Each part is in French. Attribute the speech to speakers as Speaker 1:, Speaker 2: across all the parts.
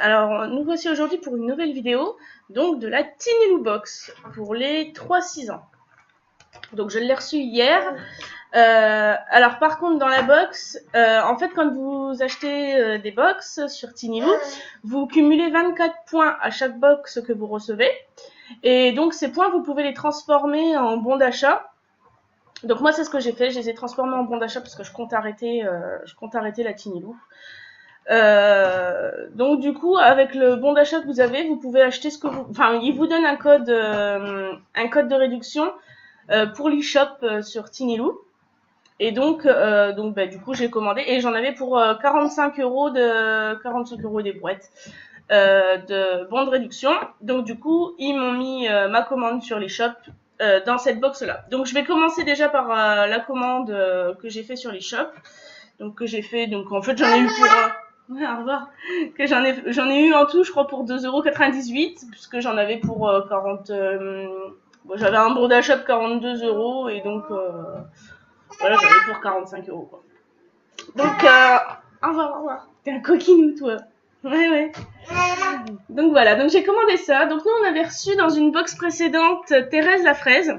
Speaker 1: Alors nous voici aujourd'hui pour une nouvelle vidéo, donc de la Tinilou Box pour les 3-6 ans. Donc je l'ai reçue hier. Alors par contre dans la box, en fait quand vous achetez des box sur Tinilou, vous cumulez 24 points à chaque box que vous recevez. Et donc ces points vous pouvez les transformer en bons d'achat. Donc moi c'est ce que j'ai fait, je les ai transformés en bons d'achat parce que je compte arrêter la Tinilou. Donc du coup avec le bon d'achat que vous avez, vous pouvez acheter ce que vous, enfin il vous donne un code de réduction pour l'e-shop sur Tinilou. Et donc du coup j'ai commandé et j'en avais pour 45 € des brouettes de bons de réduction. Donc du coup ils m'ont mis ma commande sur l'e-shop dans cette box là. Donc je vais commencer déjà par la commande que j'ai fait sur l'e-shop. Donc que j'ai fait, donc en fait j'en ai eu pour ouais, au revoir. Que j'en ai eu en tout, je crois, pour 2,98 € puisque j'en avais pour 40 bon, j'avais un bon d'achat de 42 € et donc voilà, j'en ai pour 45 € quoi. Donc au revoir. T'es un coquinou toi. Ouais. Donc voilà, donc j'ai commandé ça. Donc nous on avait reçu dans une box précédente Thérèse la fraise.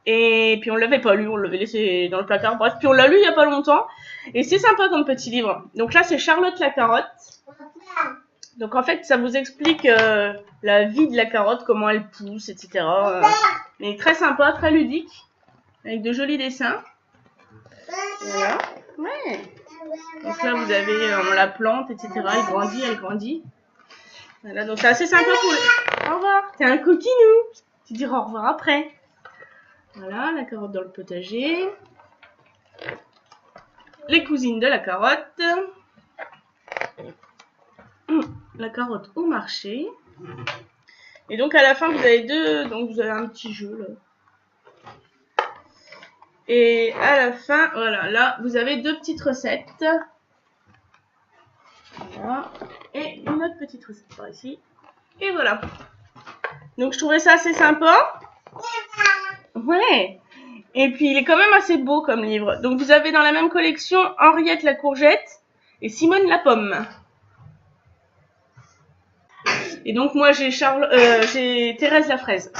Speaker 1: Et puis on l'avait pas lu, on l'avait laissé dans le placard. Bref, puis on l'a lu il y a pas longtemps. Et c'est sympa comme petit livre. Donc là c'est Charlotte la carotte. Donc en fait ça vous explique la vie de la carotte, comment elle pousse, etc. Mais très sympa, très ludique. Avec de jolis dessins. Voilà. Ouais. Donc là vous avez on la plante, etc. Elle grandit. Voilà, donc c'est assez sympa pour les... Au revoir. T'es un coquinou. Tu diras au revoir après. Voilà, la carotte dans le potager. Les cousines de la carotte. La carotte au marché. Et donc à la fin vous avez donc vous avez un petit jeu là. Et à la fin, voilà, là vous avez 2 petites recettes. Voilà. Et une autre petite recette par ici. Et voilà. Donc je trouvais ça assez sympa. Ouais. Et puis il est quand même assez beau comme livre. Donc vous avez dans la même collection Henriette la courgette et Simone la pomme. Et donc moi j'ai Thérèse la fraise.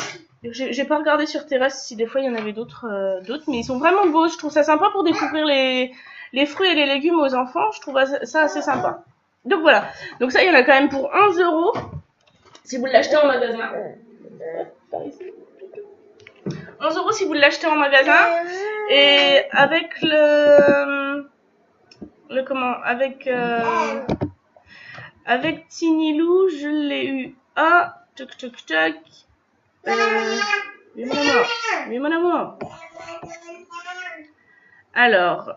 Speaker 1: J'ai pas regardé sur Thérèse si des fois il y en avait d'autres, mais ils sont vraiment beaux. Je trouve ça sympa pour découvrir les fruits et les légumes aux enfants. Je trouve ça assez sympa. Donc voilà. Donc ça il y en a quand même pour 11 € si vous l'achetez en magasin. Par ici. 11 € si vous l'achetez en magasin. Et avec avec Tinilou, je l'ai eu à oui, mon amour. Alors,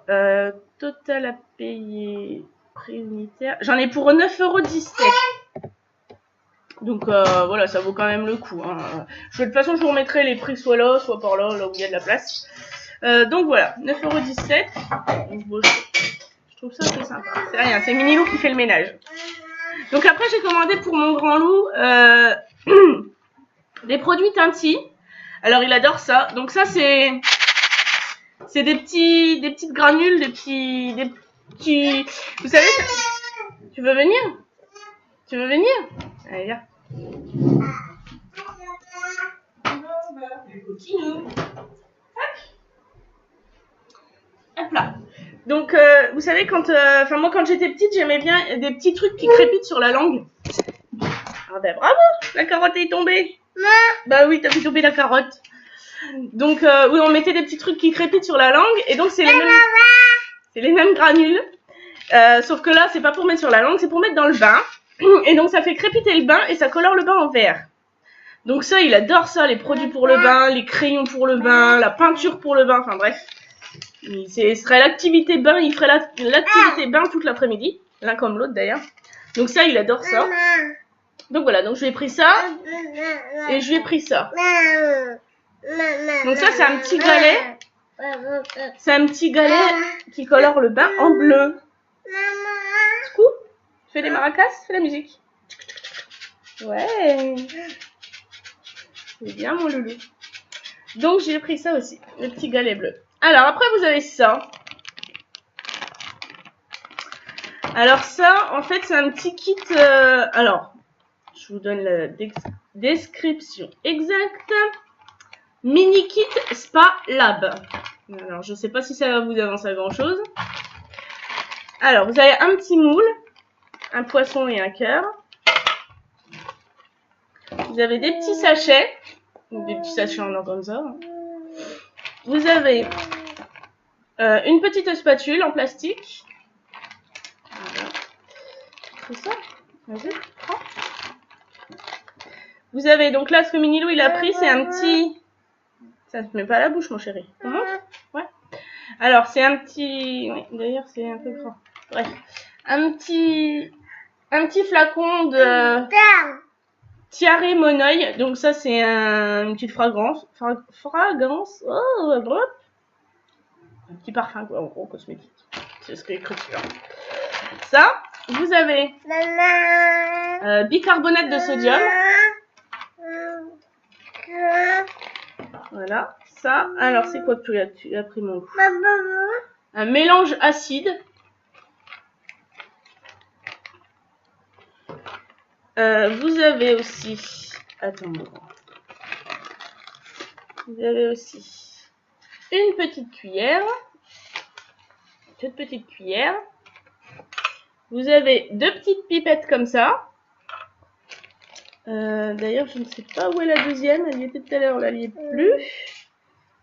Speaker 1: total à payer, prix unitaire. J'en ai pour 9,17 €. Donc voilà, ça vaut quand même le coup. Hein. De toute façon, je vous remettrai les prix soit là où il y a de la place. Donc voilà, 9,17 €. Donc, bon, je trouve ça assez sympa. C'est rien, c'est Minilou qui fait le ménage. Donc après, j'ai commandé pour mon grand loup des produits Tinty. Alors il adore ça. Donc ça c'est des petites granules, des petits. Vous savez, tu veux venir? Allez viens. Hop là. Donc vous savez quand, moi quand j'étais petite, j'aimais bien des petits trucs qui crépitent sur la langue. Ah ben bravo, la carotte est tombée. Bah oui, t'as fait tomber la carotte. Donc oui, on mettait des petits trucs qui crépitent sur la langue et donc c'est les mêmes granules. Sauf que là, c'est pas pour mettre sur la langue, c'est pour mettre dans le bain. Et donc ça fait crépiter le bain et ça colore le bain en vert. Donc ça, il adore ça, les produits pour le bain, les crayons pour le bain, la peinture pour le bain, enfin bref. Ce serait l'activité bain, il ferait l'activité bain toute l'après-midi, l'un comme l'autre d'ailleurs. Donc ça, il adore ça. Donc voilà, donc je lui ai pris ça et je lui ai pris ça. Donc ça, c'est un petit galet. C'est un petit galet qui colore le bain en bleu. Scoop, tu fais des maracas, fais la musique. Ouais. C'est bien mon loulou. Donc j'ai pris ça aussi, le petit galet bleu. Alors après vous avez ça. Alors ça, en fait, c'est un petit kit... alors, je vous donne la description exacte. Mini kit Spa Lab. Alors, je sais pas si ça va vous avancer à grand chose. Alors, vous avez un petit moule, un poisson et un cœur. Vous avez des petits sachets, des petits sachets en organza. Vous avez une petite spatule en plastique. Voilà. C'est ça. Vas-y, prends. Vous avez donc là, ce que Minilou il a pris, c'est un petit... Ça ne se met pas à la bouche, mon chéri. Comment? Ouais. Alors, c'est un petit... Oui, d'ailleurs, c'est un peu grand. Bref. Un petit flacon de... Tiare Monoï. Donc ça, c'est une petite fragrance. Fragrance. Oh, bref. Un petit parfum, quoi, en gros, cosmétique. C'est ce qui est écrit dessus. Ça, vous avez bicarbonate de sodium. Voilà. Ça, alors c'est quoi que tu as pris, mon coup? Un mélange acide. Vous avez aussi... Attends, vous avez aussi une petite cuillère. Toute petite cuillère. Vous avez deux petites pipettes comme ça. D'ailleurs, je ne sais pas où est la deuxième. Elle y était tout à l'heure, là, elle n'y est plus.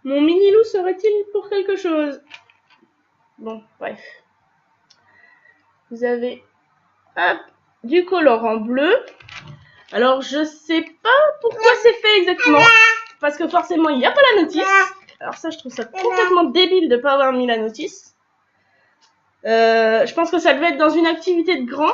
Speaker 1: Mon Minilou serait-il pour quelque chose? Bon, bref. Vous avez hop, du colorant bleu. Alors, je sais pas pourquoi c'est fait exactement. Parce que forcément, il n'y a pas la notice. Alors ça, je trouve ça complètement débile de ne pas avoir mis la notice. Je pense que ça devait être dans une activité de grand.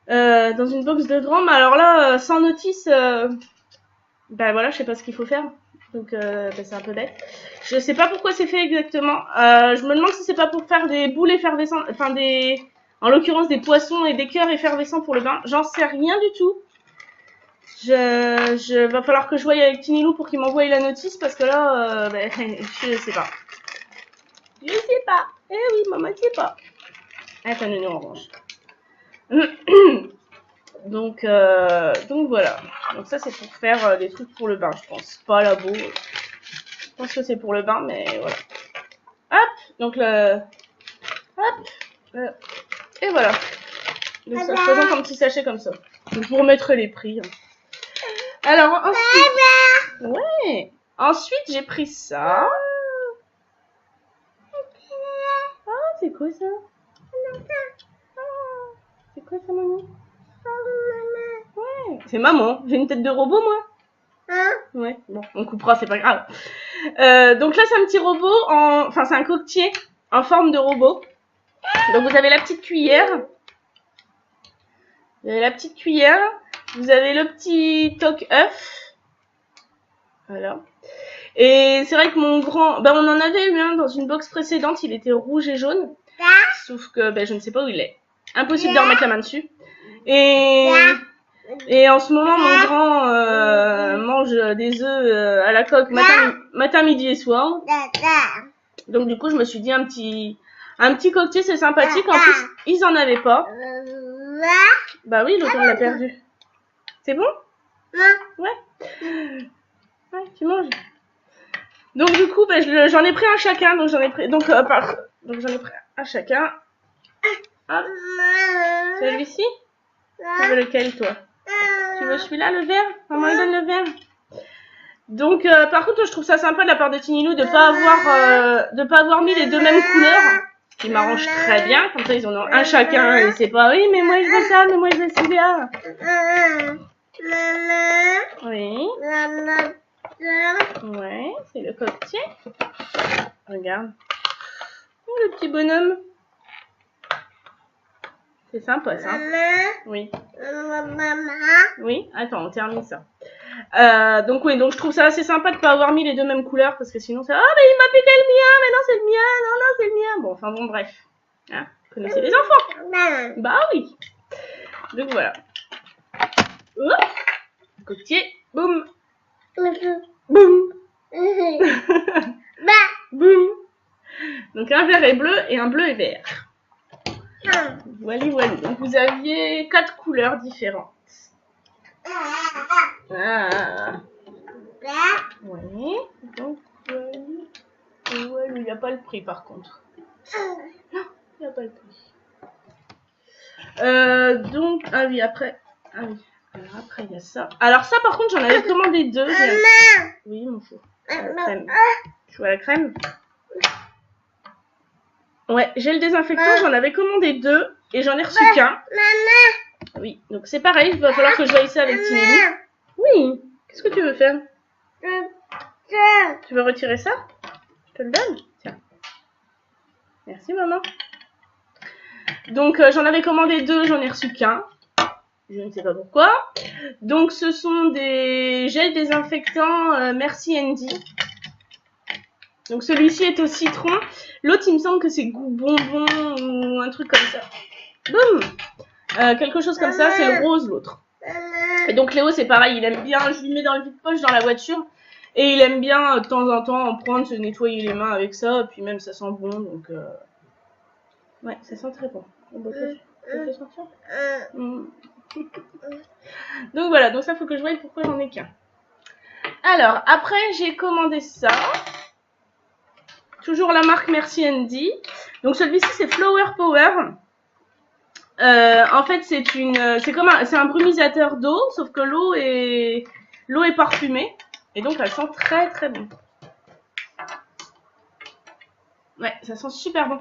Speaker 1: Dans une box de grand. Mais alors là, sans notice, ben voilà, je sais pas ce qu'il faut faire. Donc, ben c'est un peu bête. Je sais pas pourquoi c'est fait exactement. Je me demande si c'est pas pour faire des boules effervescentes. Enfin, en l'occurrence, des poissons et des cœurs effervescents pour le bain. J'en sais rien du tout. Va falloir que je voie avec Tinilou pour qu'il m'envoie la notice parce que là, ben, je sais pas. Je sais pas. Eh oui, maman, je sais pas. Attends, nous orange. Donc voilà. Donc ça, c'est pour faire des trucs pour le bain, je pense. Pas la boue. Je pense que c'est pour le bain, mais voilà. Hop. Donc le... Hop. Et voilà. Donc ça se présente un petit sachet comme ça. Donc je vous remettrai les prix. Alors ensuite... Ouais. Ensuite, j'ai pris ça. Ah, c'est quoi ça? C'est quoi ça, maman? Ouais, c'est maman. J'ai une tête de robot, moi. Ouais, bon, on coupera, c'est pas grave. Donc là, c'est un petit robot, enfin, c'est un coquetier en forme de robot. Donc vous avez la petite cuillère. Vous avez la petite cuillère. Vous avez le petit toc œuf. Voilà. Et c'est vrai que mon grand... Ben, on en avait eu un dans une box précédente. Il était rouge et jaune. Sauf que ben, je ne sais pas où il est. Impossible de remettre la main dessus. Et en ce moment, mon grand mange des œufs à la coque matin, midi et soir. Donc du coup, je me suis dit un petit coquetier, c'est sympathique. En plus, ils en avaient pas. Bah oui, l'autre on l'a perdu. C'est bon? Ouais. Ouais, tu manges. Donc du coup, bah, j'en ai pris un chacun. Donc j'en ai pris un chacun. Hop. Celui-ci? Tu veux lequel, toi? Tu veux celui-là, le vert? Maman, il donne le vert. Donc, par contre, je trouve ça sympa de la part de Tinilou de pas avoir mis les deux mêmes couleurs. Qui m'arrange très bien. Comme ça, ils en ont un chacun. Et c'est pas, oui, mais moi, je veux ça, mais moi, je veux celui-là. Oui. Ouais, c'est le coquetier. Regarde. Oh, le petit bonhomme. C'est sympa, ça. Oui. Oui, attends, on termine ça. Donc oui, donc je trouve ça assez sympa de pas avoir mis les deux mêmes couleurs parce que sinon c'est mais il m'a piqué le mien, mais non c'est le mien, non c'est le mien. Bon, enfin bon, bref. Hein, vous connaissez les enfants? Bah oui. Donc voilà. Coquetier, boum. Boum. Boum. Donc un vert et bleu et un bleu et vert. Voilà, voilà. Donc vous aviez 4 couleurs différentes. Ah. Oui. Donc voilà, il n'y a pas le prix par contre. Non, il n'y a pas le prix. Donc, ah oui, après. Ah oui. Alors après, il y a ça. Alors ça, par contre, j'en avais commandé 2. Oui, mon fou. La crème. Tu vois la crème? Ouais, gel désinfectant, j'en avais commandé 2 et j'en ai reçu qu'un. Oui, donc c'est pareil, il va falloir que je voie ça avec Tinilou. Oui, qu'est-ce que tu veux faire? Tu veux retirer ça? Je te le donne? Tiens. Merci, maman. Donc, j'en avais commandé 2, j'en ai reçu qu'un. Je ne sais pas pourquoi. Donc, ce sont des gels désinfectants Merci Andy. Donc, celui-ci est au citron. L'autre, il me semble que c'est goût bonbon ou un truc comme ça. Boum! Quelque chose comme ça, c'est le rose, l'autre. Et donc, Léo, c'est pareil, il aime bien, je lui mets dans le vide-poche dans la voiture. Et il aime bien, de temps en temps, en prendre, se nettoyer les mains avec ça. Et puis même, ça sent bon, donc... Ouais, ça sent très bon. On peut sentir. Donc voilà, donc ça, faut que je voie pourquoi j'en ai qu'un. Alors, après, j'ai commandé ça. Toujours la marque Merci Andy. Donc celui-ci, c'est Flower Power. En fait, c'est un brumisateur d'eau, sauf que l'eau est parfumée. Et donc, elle sent très très bon. Ouais, ça sent super bon.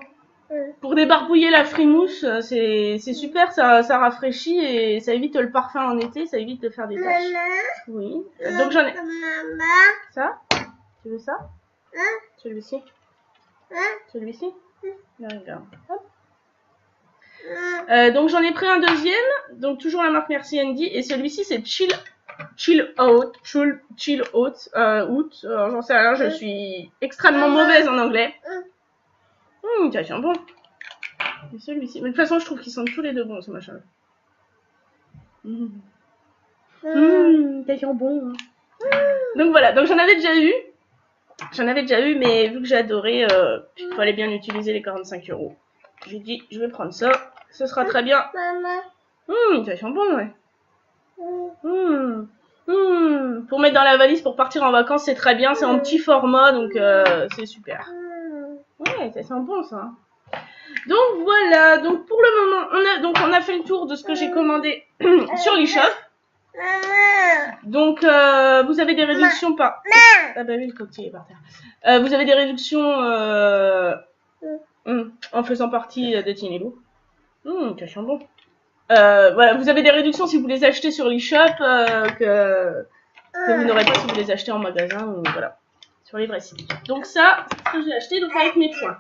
Speaker 1: Pour débarbouiller la frimousse, c'est super, ça rafraîchit et ça évite le parfum en été, ça évite de faire des taches. Oui. Donc j'en ai. Ça? Tu veux ça? Celui-ci? Celui-ci? Regarde. Hop. Donc j'en ai pris un deuxième, donc toujours la marque Merci Andy, et celui-ci c'est Chill Out. J'en sais rien, je suis extrêmement mauvaise en anglais. Ça sent bon. Et celui-ci. Mais de toute façon, je trouve qu'ils sont tous les deux bons, ce machin. Ça sent bon. Donc voilà, donc j'en avais déjà eu. Mais vu que j'ai adoré, il fallait bien utiliser les 45 €. J'ai dit, je vais prendre ça. Ce sera très bien. Ça sent bon, ouais. Pour mettre dans la valise pour partir en vacances, c'est très bien. C'est en petit format, donc c'est super. Ouais, ça sent bon, ça. Donc voilà, donc pour le moment, on a fait le tour de ce que j'ai commandé sur l'eShop. Donc vous avez des réductions par... Ah bah oui, le coquetier est par terre. Vous avez des réductions en faisant partie de Tinilou. Ça sent bon. Voilà, vous avez des réductions si vous les achetez sur l'eShop que vous n'aurez pas si vous les achetez en magasin ou voilà, sur les vrais sites. Donc ça, c'est ce que j'ai acheté, donc avec mes points.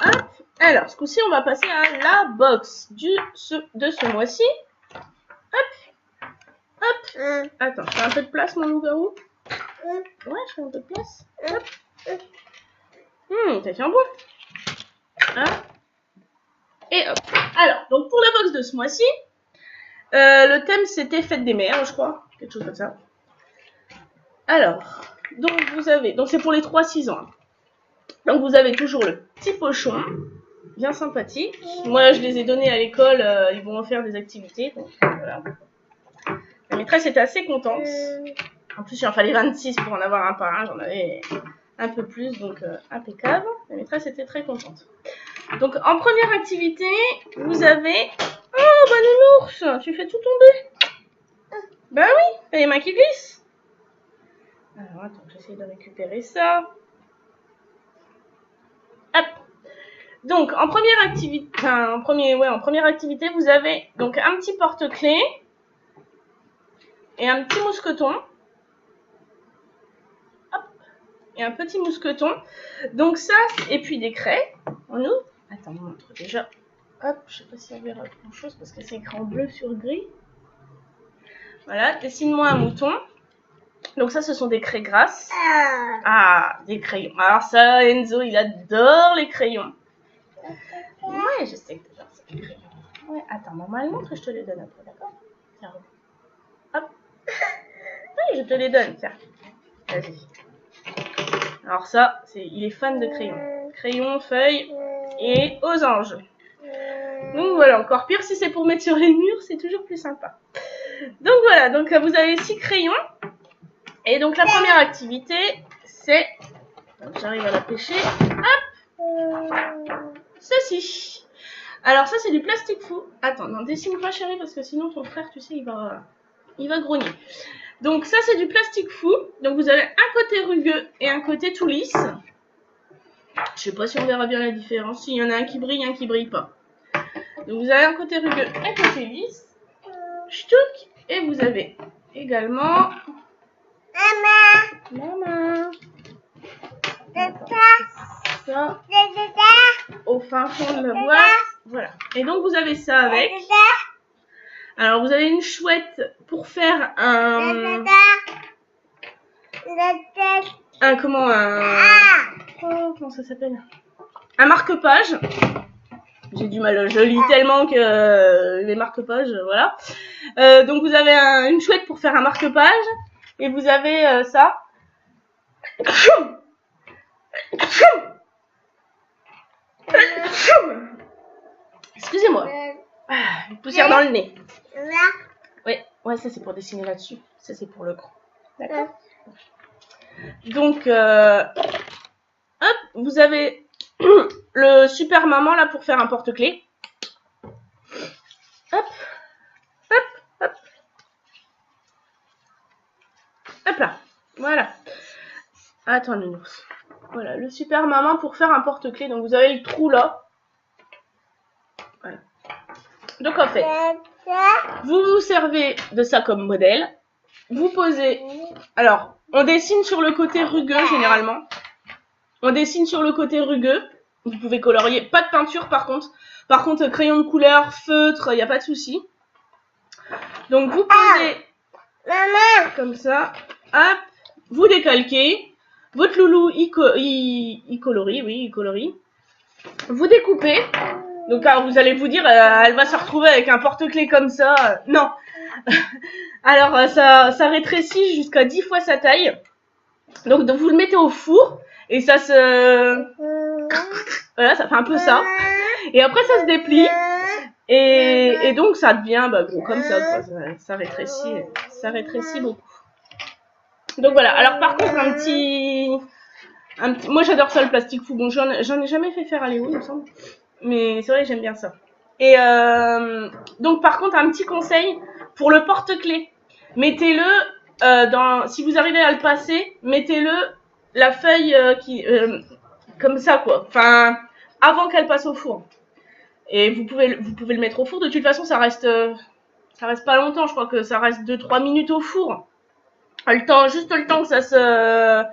Speaker 1: Hop. Alors, ce coup-ci, on va passer à la box de ce mois-ci. Hop. Attends, je fais un peu de place, mon loup-garou. Ouais, je fais un peu de place. Hop. Ça fait un bon. Hop. Et hop. Alors, donc pour la box de ce mois-ci, le thème c'était Fête des mères, je crois. Quelque chose comme ça. Alors, donc c'est pour les 3-6 ans. Donc vous avez toujours le petit pochon, bien sympathique. Moi je les ai donnés à l'école, ils vont en faire des activités. Donc voilà. La maîtresse était assez contente. En plus il en fallait 26 pour en avoir un par un, j'en avais un peu plus, donc impeccable. La maîtresse était très contente. Donc en première activité, vous avez... Oh bah nounours, tu fais tout tomber. Bah oui, t'as les mains qui glissent. Alors attends, j'essaie de récupérer ça. Hop. Donc en première activité, vous avez donc un petit porte-clés et un petit mousqueton. Hop. Et un petit mousqueton. Donc ça, et puis des craies. On ouvre. Attends, on montre déjà. Hop, je sais pas si on verra grand chose parce que c'est écrit en bleu sur gris. Voilà, dessine-moi un mouton. Donc ça, ce sont des craies grasses. Ah, des crayons. Alors ça, Enzo, il adore les crayons. Ouais, je sais que tu adores ces crayons. Ouais, attends, maman, elle montre et je te les donne après, d'accord? Tiens, hop. Oui, je te les donne, tiens. Vas-y. Alors ça, il est fan de crayons. Crayons, feuilles et aux anges. Donc voilà, encore pire si c'est pour mettre sur les murs, c'est toujours plus sympa. Donc voilà, donc vous avez 6 crayons. Et donc la première activité, c'est... J'arrive à la pêcher. Hop, ceci. Alors ça c'est du plastique fou. Attends, non, dessine pas chérie parce que sinon ton frère, tu sais, il va grogner. Donc ça c'est du plastique fou. Donc vous avez un côté rugueux et un côté tout lisse. Je sais pas si on verra bien la différence. S'il y en a un qui brille pas. Donc vous avez un côté rugueux, un côté lisse. Ch'touk. Et vous avez également... Maman. Ça. Au fin fond de la boîte. Voilà. Et donc vous avez ça avec. Alors vous avez une chouette pour faire un comment ça s'appelle? Un marque-page. J'ai du mal, je lis tellement que les marque-pages, voilà. Donc vous avez une chouette pour faire un marque-page et vous avez ça. Excusez-moi. Une poussière dans le nez. Ouais, ça c'est pour dessiner là-dessus. Ça c'est pour le grand. D'accord. Donc, hop, vous avez le super maman là pour faire un porte-clés. Hop, hop, hop. Hop là, voilà. Attends, Nounours. Voilà, le super maman pour faire un porte-clés. Donc vous avez le trou là. Voilà. Donc en fait, vous vous servez de ça comme modèle. Vous posez... Alors, on dessine sur le côté rugueux généralement. On dessine sur le côté rugueux. Vous pouvez colorier. Pas de peinture par contre. Par contre, crayon de couleur, feutre, il n'y a pas de souci. Donc vous posez comme ça. Hop. Vous décalquez. Votre loulou, il colorie. Oui, il colorie. Vous découpez. Donc alors, vous allez vous dire, elle va se retrouver avec un porte-clés comme ça. Non. Alors ça rétrécit jusqu'à 10 fois sa taille. Donc vous le mettez au four et ça se... Voilà, ça fait un peu ça. Et après ça se déplie. Et donc ça devient gros comme ça, quoi. Ça rétrécit beaucoup. Donc voilà, alors par contre un petit... Moi j'adore ça le plastique fou. Bon, j'en ai jamais fait faire à Léo, il me semble. Mais c'est vrai, j'aime bien ça. Et donc par contre un petit conseil pour le porte-clés. Mettez-le si vous arrivez à le passer, mettez-le la feuille comme ça quoi. Enfin, avant qu'elle passe au four. Et vous pouvez le mettre au four. De toute façon, ça reste pas longtemps. Je crois que ça reste 2-3 minutes au four. Juste le temps que ça se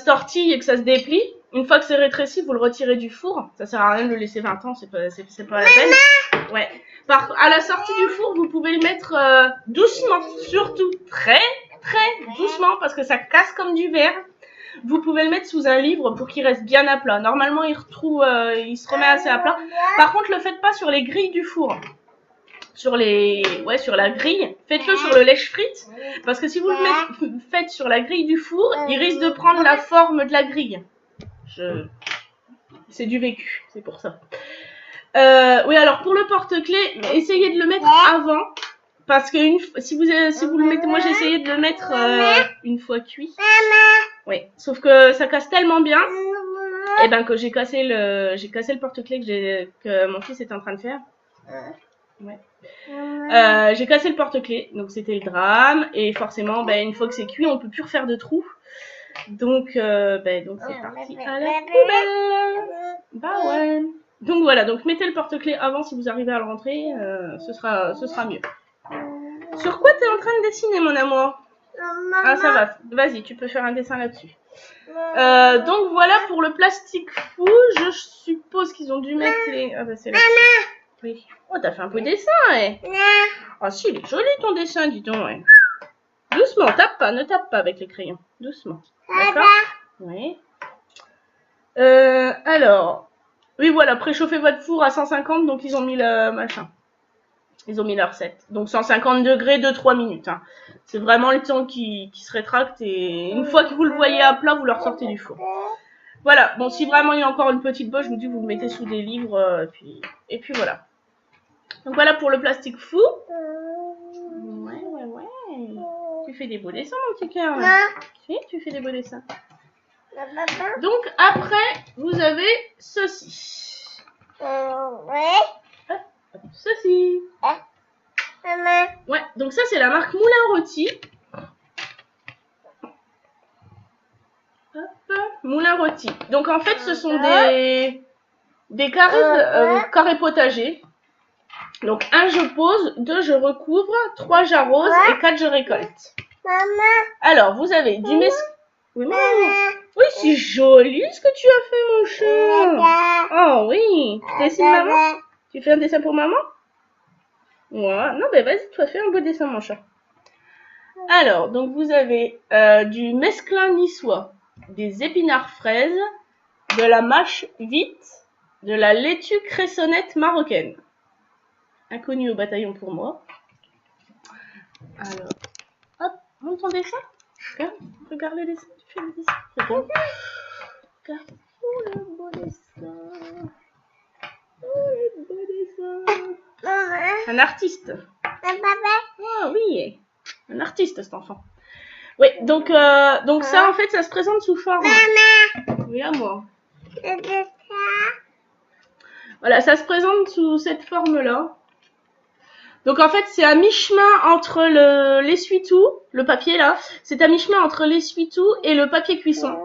Speaker 1: tortille et que ça se déplie. Une fois que c'est rétréci, vous le retirez du four. Ça sert à rien de le laisser 20 ans, c'est pas la peine. Ouais. À la sortie du four, vous pouvez le mettre doucement, surtout très très doucement parce que ça casse comme du verre. Vous pouvez le mettre sous un livre pour qu'il reste bien à plat. Normalement, il se remet assez à plat. Par contre, le faites pas sur les grilles du four. Sur la grille, faites-le sur le lèche-frites parce que si vous le faites sur la grille du four, il risque de prendre la forme de la grille. C'est du vécu, c'est pour ça. Oui, alors pour le porte-clés, essayez de le mettre avant parce que si vous le mettez, moi j'ai essayé de le mettre une fois cuit. Oui, sauf que ça casse tellement bien, et que j'ai cassé le porte-clés que mon fils était en train de faire. Ouais. J'ai cassé le porte-clés, donc c'était le drame. Et forcément, une fois que c'est cuit, on peut plus refaire de trous. Donc c'est parti à la poubelle. Bah ouais. Donc voilà, donc mettez le porte-clés avant si vous arrivez à le rentrer, ce sera mieux. Sur quoi t'es en train de dessiner, mon amour? Ah, ça va. Vas-y, tu peux faire un dessin là-dessus. Donc voilà pour le plastique fou. Je suppose qu'ils ont dû mettre les... Ah bah c'est là. Oui. Oh, t'as fait un peu de dessin, ouais. Ah si, il est joli ton dessin, dis donc, ouais. Doucement, ne tape pas avec les crayons. Doucement. D'accord? Oui. Alors... Oui, voilà, préchauffez votre four à 150, donc ils ont mis le machin. Ils ont mis la recette. Donc 150 degrés, 2-3 minutes. Hein. C'est vraiment le temps qui se rétracte et une fois que vous le voyez à plat, vous le ressortez du four. Voilà. Bon, si vraiment il y a encore une petite bosse, je vous dis, vous le mettez sous des livres et puis voilà. Donc voilà pour le plastique fou. Ouais. Tu fais des beaux dessins, mon petit cœur. Si, tu fais des beaux dessins. Donc après, vous avez ceci. Ceci. Ouais, donc ça c'est la marque Moulin Rôti. Moulin Rôti. Donc en fait, ce sont des carrés potagers. Donc 1 je pose, 2 je recouvre, 3 j'arrose et 4 je récolte. Alors vous avez du Oui, oui, c'est joli ce que tu as fait, mon chat. Oh oui, tu dessines maman? Tu fais un dessin pour maman? Ouais. Non, ben vas-y, toi fais un beau dessin, mon chat. Alors, donc vous avez du mesclun niçois, des épinards fraises, de la mâche vite, de la laitue cressonnette marocaine. Inconnue au bataillon pour moi. Alors, hop, montre ton dessin. Regarde le dessin, tu fais le dessin. Regarde. Regarde. Oh, le beau dessin. Oh, le beau dessin. Un artiste. Oh oui, un artiste cet enfant. Oui, donc ça en fait ça se présente sous forme. Oui, à moi. Voilà, ça se présente sous cette forme-là. Donc en fait c'est à mi-chemin entre l'essuie-tout, le papier là, c'est à mi-chemin entre l'essuie-tout et le papier cuisson.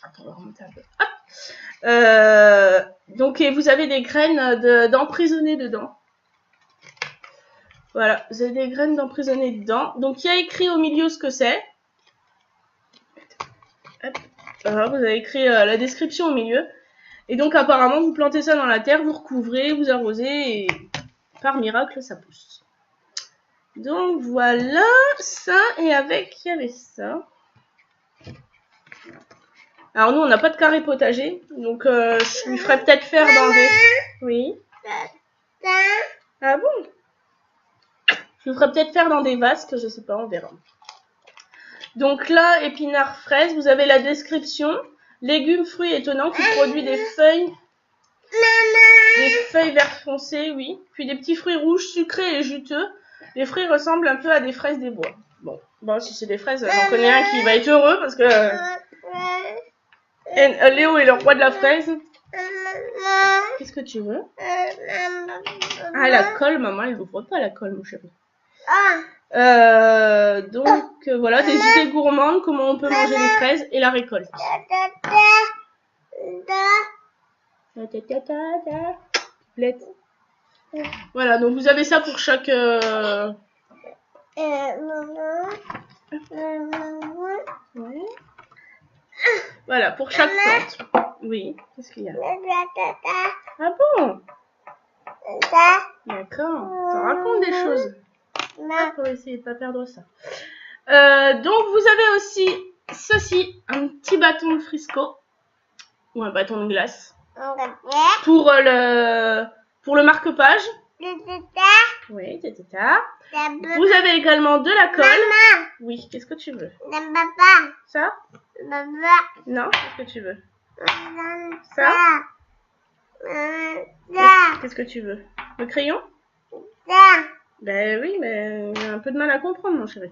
Speaker 1: Attends, on va remonter un peu. Hop. Donc et vous avez des graines d'emprisonner dedans. Voilà, vous avez des graines d'emprisonner dedans. Donc il y a écrit au milieu ce que c'est. Voilà, vous avez écrit la description au milieu. Et donc apparemment vous plantez ça dans la terre, vous recouvrez, vous arrosez et par miracle ça pousse. Donc voilà ça, et avec il y avait ça. Alors nous on n'a pas de carré potager, donc je lui ferai peut-être faire dans des... Oui. Ah bon? Je lui ferai peut-être faire dans des vasques, je sais pas, on verra. Donc là, épinards fraises, vous avez la description. Légumes, fruits étonnants qui produit des feuilles vertes foncées, oui. Puis des petits fruits rouges sucrés et juteux. Les fruits ressemblent un peu à des fraises des bois. Bon, si c'est des fraises, j'en connais un qui va être heureux parce que Léo est le roi de la fraise. Qu'est-ce que tu veux? Ah, la colle, maman, elle n'ouvre pas la colle, mon chéri. Donc voilà, des idées gourmandes, comment on peut manger les fraises et la récolte. Voilà, donc vous avez ça pour chaque... Ouais. Voilà, pour chaque plante. Oui, qu'est-ce qu'il y a? Ah bon? D'accord, ça raconte des choses. Pour essayer de pas perdre ça. Donc vous avez aussi ceci, un petit bâton de Frisco ou un bâton de glace pour le marque-page. Oui, tata. Vous avez également de la colle. Oui, qu'est-ce que tu veux? Ça? Non, qu'est-ce que tu veux? Ça? Qu'est-ce que tu veux? Le crayon? Ben oui, mais il y a un peu de mal à comprendre, mon chéri.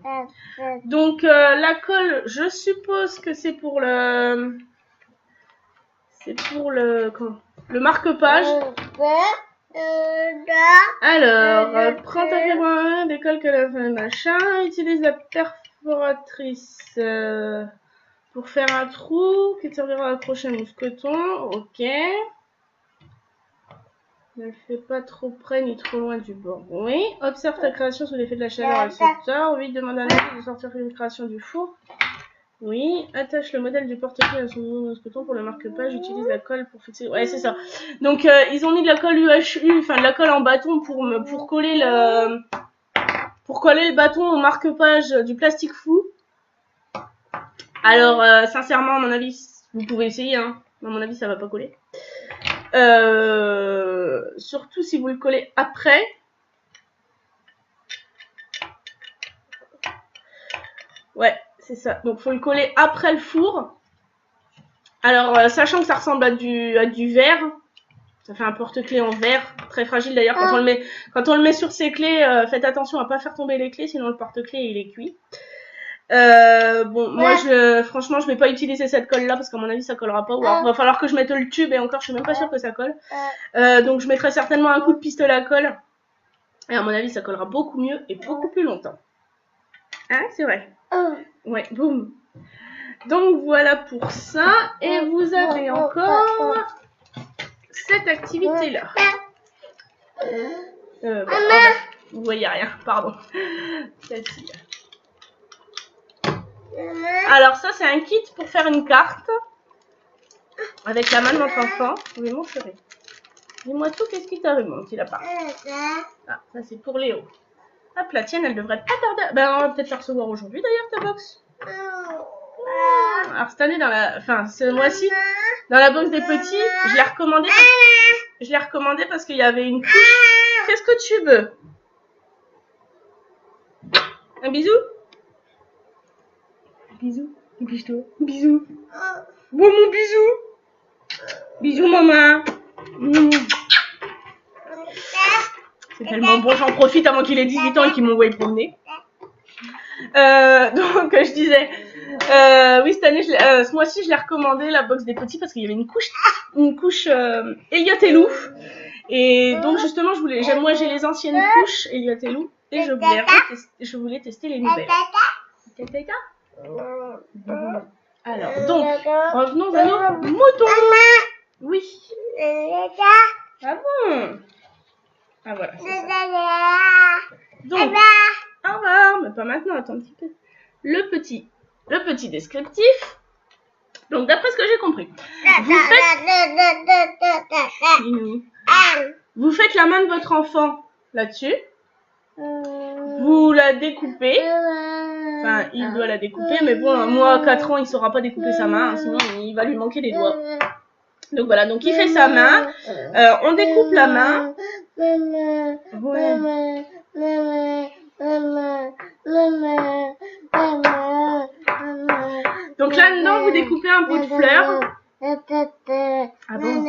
Speaker 1: Donc, la colle, je suppose que c'est pour le... le marque-page. Alors, prends ta fibre des colles que la machin. Utilise la perforatrice pour faire un trou qui te servira à accrocher un mousqueton. Ok. Ne le fais pas trop près ni trop loin du bord. Oui. Observe ta création sous l'effet de la chaleur et le secteur. Oui. Demande à Nathalie de sortir une création du four. Oui. Attache le modèle du porte-clés à son mousqueton pour le marque-page. Utilise la colle pour fixer. Ouais, c'est ça. Donc, ils ont mis de la colle UHU, enfin de la colle en bâton pour coller le bâton au marque-page du plastique fou. Alors, sincèrement, à mon avis, vous pouvez essayer, hein. À mon avis, ça va pas coller. Surtout si vous le collez après. Ouais, c'est ça. Donc, faut le coller après le four. Alors, sachant que ça ressemble à du verre, Ça fait un porte-clés en verre, très fragile d'ailleurs. Quand on le met sur ses clés, faites attention à pas faire tomber les clés, sinon le porte-clés il est cuit. Bon, moi franchement je vais pas utiliser cette colle là parce qu'à mon avis ça collera pas. Ou alors va falloir que je mette le tube et encore je suis même pas sûre que ça colle. Donc je mettrai certainement un coup de pistolet à colle. Et à mon avis ça collera beaucoup mieux et beaucoup plus longtemps. Hein, c'est vrai. Ouais, boum. Donc voilà pour ça. Et vous avez encore cette activité là. Vous voyez rien, pardon. Celle-ci. Alors ça c'est un kit pour faire une carte avec la main de votre enfant. Oui mon chéri. Dis-moi tout, qu'est-ce qui t'arrive mon petit lapin? Ah, ça c'est pour Léo. Hop, la tienne elle devrait pas tarder. Ben on va peut-être la recevoir aujourd'hui d'ailleurs ta box. Alors cette année ce mois-ci, dans la box des petits, je l'ai recommandé parce qu'il y avait une couche. Qu'est-ce que tu veux? Un bisou? Bisous, bisous, bisous. Bon mon bisou. Bisous maman. C'est tellement bon, j'en profite avant qu'il ait 18 ans et qu'il m'envoie promener. Donc je disais, oui cette année, ce mois-ci je l'ai recommandé la box des petits parce qu'il y avait une couche Elliot et Lou. Et donc justement moi j'ai les anciennes couches Elliot et Lou et je voulais tester les nouvelles. Alors, donc, revenons à nos moutons. Oui. Ah bon? Ah voilà, c'est ça. Donc, au revoir, mais pas maintenant, attends un petit peu. Le petit descriptif. Donc, d'après ce que j'ai compris, vous faites la main de votre enfant là-dessus. Vous la découpez. Enfin, il doit la découper, mais bon, moi, à 4 ans, il saura pas découper sa main, hein, sinon il va lui manquer des doigts. Donc voilà, donc il fait sa main, on découpe la main. Ouais. Donc là-dedans, vous découpez un pot de fleurs. Ah bon?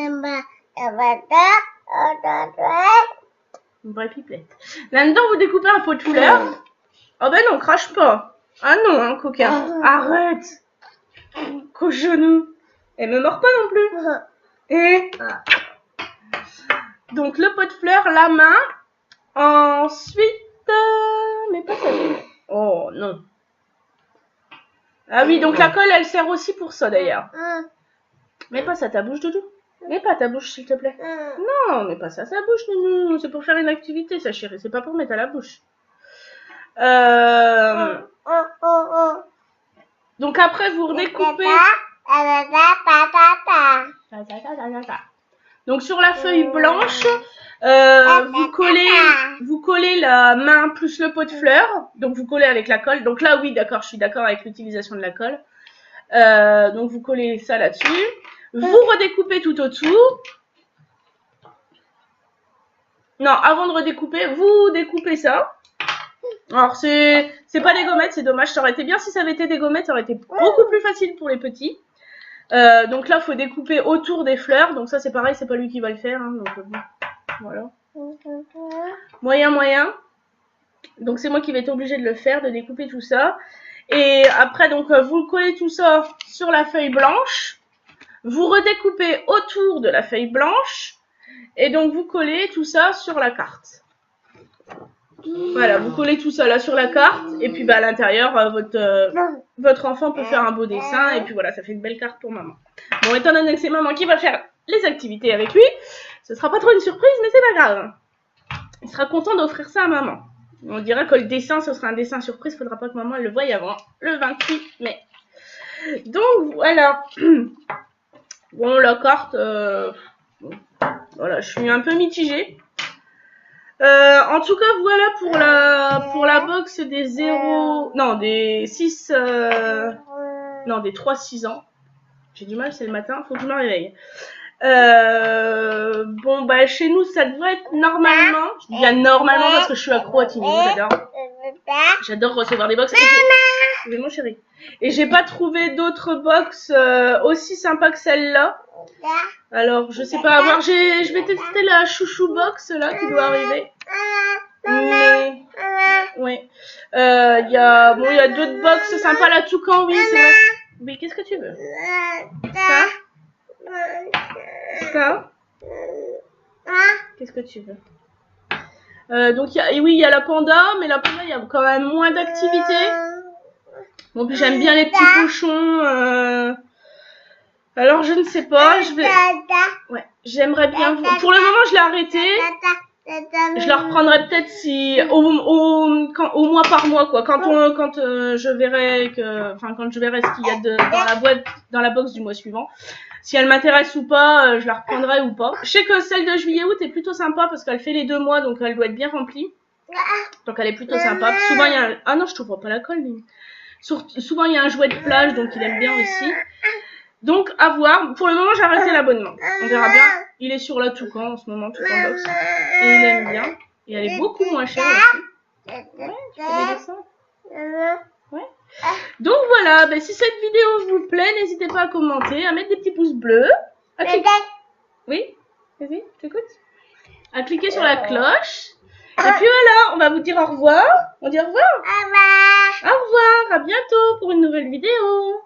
Speaker 1: Une vraie pipelette. Là-dedans, vous découpez un pot de fleurs. Oh ben non, crache pas. Ah non, hein, coquin. Arrête. Cochonou. Elle me mord pas non plus. Et donc le pot de fleurs, la main. Ensuite, mais pas ça. Oh non. Ah oui, donc la colle, elle sert aussi pour ça d'ailleurs. Mets pas ça ta bouche, Doudou. Mets pas ta bouche, s'il te plaît. Non, mets pas ça sa bouche, Doudou. C'est pour faire une activité, ça chérie. C'est pas pour mettre à la bouche. Donc après, vous redécoupez. Donc sur la feuille blanche, vous collez la main plus le pot de fleurs. Donc vous collez avec la colle. Donc là, oui, d'accord, je suis d'accord avec l'utilisation de la colle. Donc vous collez ça là-dessus. Vous redécoupez tout autour. Non, avant de redécouper, vous découpez ça. Alors c'est pas des gommettes, c'est dommage. Ça aurait été bien si ça avait été des gommettes, ça aurait été beaucoup plus facile pour les petits. Donc là, il faut découper autour des fleurs. Donc ça, c'est pareil, c'est pas lui qui va le faire. Hein, donc bon, voilà. Moyen. Donc c'est moi qui vais être obligée de le faire, de découper tout ça. Et après, donc vous collez tout ça sur la feuille blanche. Vous redécoupez autour de la feuille blanche. Et donc vous collez tout ça sur la carte. Voilà, vous collez tout ça là sur la carte. Et puis bah, à l'intérieur, votre enfant peut faire un beau dessin. Et puis voilà, ça fait une belle carte pour maman. Bon, étant donné que c'est maman qui va faire les activités avec lui, ce sera pas trop une surprise, mais c'est pas grave. Il sera content d'offrir ça à maman. On dirait que le dessin, ce sera un dessin surprise. Faudra pas que maman elle le voie avant le 28 mai. Donc voilà. Bon, la carte, voilà, je suis un peu mitigée. En tout cas, voilà pour la box des 3-6 ans. J'ai du mal, c'est le matin, faut que je me réveille. Bon, bah, chez nous, ça devrait être normalement. Je dis bien normalement parce que je suis accro à Tiny, j'adore. J'adore recevoir des box. Oui, mon chéri. Et j'ai pas trouvé d'autres box aussi sympas que celle-là. Alors, je sais pas. Alors, je vais tester la chouchou box là qui doit arriver. Mais ouais, il y a d'autres box sympas. La toucan, oui, c'est vrai. Oui, qu'est-ce que tu veux? Ça? Qu'est-ce que tu veux? Donc oui, il y a la panda, mais la panda, il y a quand même moins d'activités. Bon, puis j'aime bien les petits cochons. Alors je ne sais pas, ouais, j'aimerais bien. Pour le moment, je l'ai arrêté. Je la reprendrai peut-être si au mois par mois, quoi. Quand je verrai quand je verrai ce qu'il y a dans la boîte, dans la box du mois suivant. Si elle m'intéresse ou pas, je la reprendrai ou pas. Je sais que celle de juillet-août est plutôt sympa parce qu'elle fait les 2 mois, donc elle doit être bien remplie. Donc elle est plutôt sympa. Puis souvent il y a ah non, je trouve pas la colle. Souvent il y a un jouet de plage, donc il aime bien aussi. Donc à voir. Pour le moment, j'ai arrêté l'abonnement. On verra bien. Il est sur la toucan en ce moment, toucan box, et il aime bien. Et elle est beaucoup moins chère aussi. Ouais, tu fais des dessins. Ouais. Donc voilà, ben, si cette vidéo vous plaît, n'hésitez pas à commenter, à mettre des petits pouces bleus. À cliquer... Oui, vas-y, t'écoutes. À cliquer sur la cloche. Et puis voilà, on va vous dire au revoir. On dit au revoir. Au revoir, à bientôt pour une nouvelle vidéo.